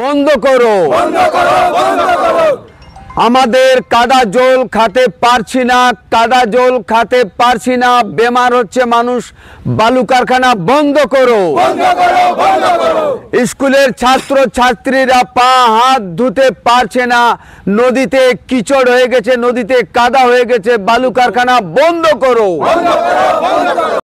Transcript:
বন্ধ করো, আমাদের কাদা জল খেতে পারছি না, কাদা জল খেতে পারছি না, বেমার হচ্ছে মানুষ। বালু কারখানা বন্ধ করো। স্কুলের ছাত্র ছাত্রীরা পা হাত ধুতে পারছে না, নদীতে কিচড় হয়ে গেছে, নদীতে কাদা হয়ে গেছে। বালু কারখানা বন্ধ করো।